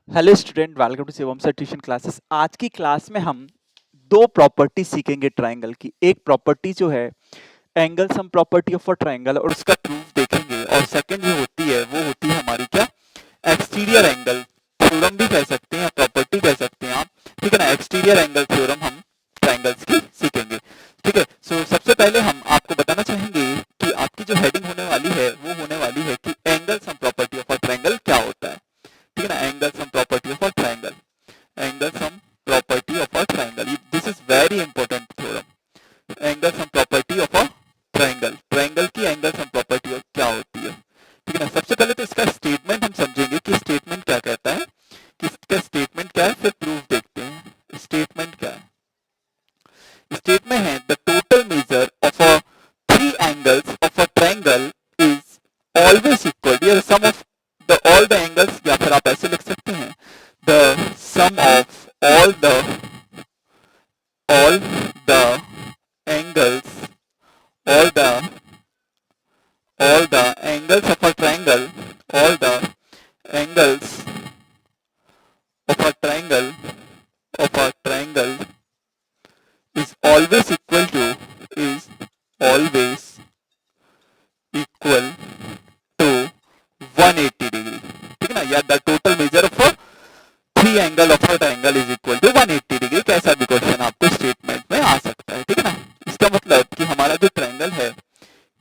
Hello student, welcome to Shivam sir tuition classes. आज की class में हम दो प्रॉपर्टी सीखेंगे ट्रायंगल की। एक प्रॉपर्टी जो है angle sum property of a triangle और उसका प्रूफ देखेंगे, और सेकंड जो होती है वो होती है हमारी क्या, एक्सटीरियर एंगल थ्योरम भी कह सकते हैं या प्रॉपर्टी कह सकते हैं आप, ठीक है ना। एक्सटीरियर एंगल थ्योरम हम ट्रायंगल्स की सीखेंगे, ठीक है। सो सबसे पहले हम आपको बताना चाहेंगे कि आपकी जो हेडिंग होने वाली है वो होने वाली है कि angle sum property of a triangle क्या होता है, ठीक है ना। Angle sum property of a triangle, angle sum property of a triangle, this is very important theorem. Angle sum property of a triangle, triangle की एंगल सम प्रॉपर्टी क्या होती है, ठीक है ना। सबसे पहले तो इसका स्टेटमेंट हम समझेंगे कि स्टेटमेंट क्या कहता है, कि इसका स्टेटमेंट क्या है, फिर प्रूफ देखते हैं। स्टेटमेंट क्या है? स्टेटमेंट है the total measure of a three angles of a triangle is always equal, ये sum of the all the angles, या फिर आप ऐसे लिख सकते हैं the sum of all the angles, all the all the angles of a triangle, all the angles of a triangle of a triangle is always equal to, is always equal to 180 degree, ठीक है ना। या the total measure of three angle of a triangle is equal to 180 degree, कैसा भी question आपको statement में आ सकता है, ठीक है ना। इसका मतलब कि हमारा जो ट्रायंगल है,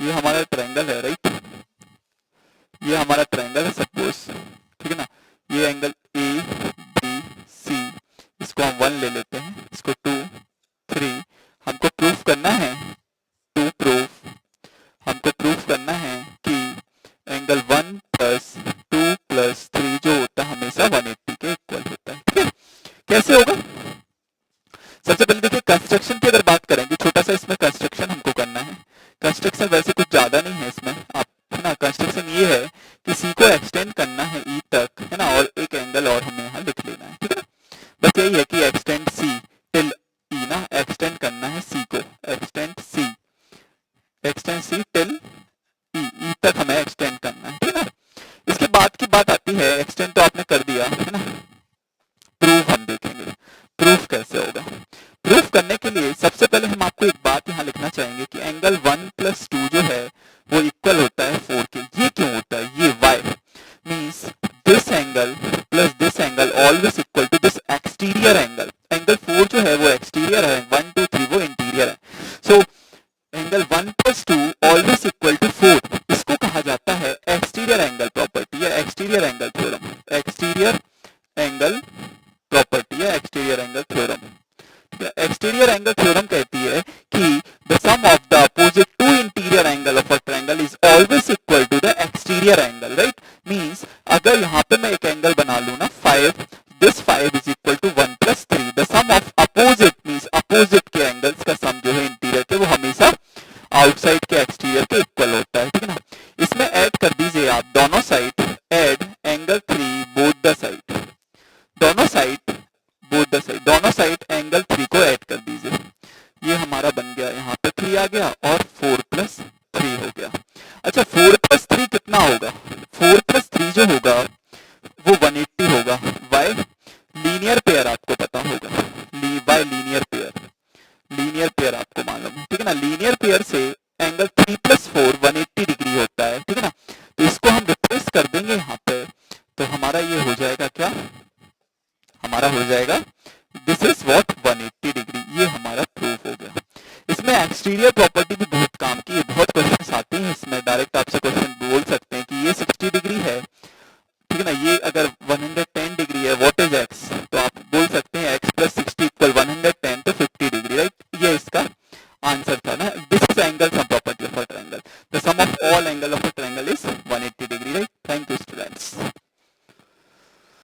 ये हमारा ट्रायंगल है, राइट। ये हमारा ट्रायंगल है सपोज, ठीक है ना। ये एंगल ए बी सी, इसको हम 1 ले लेते हैं, इसको 2 3, हमको प्रूफ करना है, टू प्रूफ, हमको प्रूफ करना है कि एंगल 1 प्लस 2 प्लस 3 जो होता है हमेशा 180 के इक्वल होता है, ठीक है। कैसे होगा? सबसे पहले देखिए कंस्ट्रक्शन की अगर बात करें, छोटा सा इसमें कंस्ट्रक्शन हमको करना है। कंस्ट्रक्शन वैसे कुछ ज्यादा नहीं है इसमें, आप है ना। कंस्ट्रक्शन ये है कि सी को एक्सटेंड करना है ई तक, है ना, और एक एंगल और हमें यहाँ लिख लेना है, ठीक है। बस यही है कि एक्सटेंड सी टिल ई ना, एक्सटेंड करना है सी को, एक्सटेंड सी टिल ई, ई तक हमें एक्सटेंड करना है, ठीक है ना। इसके बाद की बात आती है, एक्सटेंड तो आपने कर दिया, है ना। प्रूफ हम देखेंगे, प्रूफ कैसे होगा। प्रूफ करने के लिए सबसे पहले हम आपको एक बात यहाँ लिखना चाहेंगे कि एंगल 1 प्लस 2 जो है वो इक्वल होता है 4 के। ये क्यों होता है? ये why means this angle plus this angle always equal to this exterior angle. Angle 4 जो है वो एक्सटीरियर है, 1 2 3 वो इंटीरियर है। So angle 1 plus 2 always equal to 4, इसको कहा जाता है एक्सटीरियर एंगल प्रॉपर्टी या exterior angle theorem. Exterior angle property या exterior angle theorem. Exterior angle theorem कहती है कि the sum of the opposite two interior angle of a triangle is always equal to the exterior angle, right. Means अगर यहाँ पे मैं एक angle बना लू ना 5, this 5 is equal to 1 plus 3, the sum of opposite means opposite के angles का सम जो है इंटीरियर के, वो हमेशा आउटसाइड के एक्सटीरियर के इक्वल होता है, ठीक है ना। इसमें ऐड कर दीजिए आप दोनों side, add angle 3 both the side, दोनों साइड बोथ द साइड, दोनों साइड एंगल 3 को ऐड कर दीजिए। ये हमारा बन गया, यहाँ पे 3 आ गया और 4 प्लस 3 हो गया। अच्छा 4 प्लस 3 कितना होगा? 4 प्लस 3 जो होगा वो 180 होगा। वाई? लीनियर पेयर आपको पता होगा, bye linear pair, linear pair आपको मालूम है, ठीक है ना। लीनियर पेयर से एंगल 3 प्लस 4 180 डिग्री होता है, ठीक है ना। तो इसको हम रिप्लेस कर देंगे यहाँ पे, तो हमारा ये हो जाएगा क्या, हमारा हो जाएगा दिस इज व्हाट 180 डिग्री। ये हमारा प्रूफ हो गया। इसमें एक्सटीरियर प्रॉपर्टी भी बहुत काम की है, बहुत क्वेश्चन आते हैं इसमें, डायरेक्ट आपसे क्वेश्चन बोल सकते हैं कि ये 60 डिग्री है, ठीक है ना। ये अगर 110 डिग्री है, व्हाट इज एक्स, तो आप बोल सकते हैं एक्स प्लस 60 इक्वल 110 तो 50 डिग्री, राइट। ये इसका आंसर था ना। This is angle sum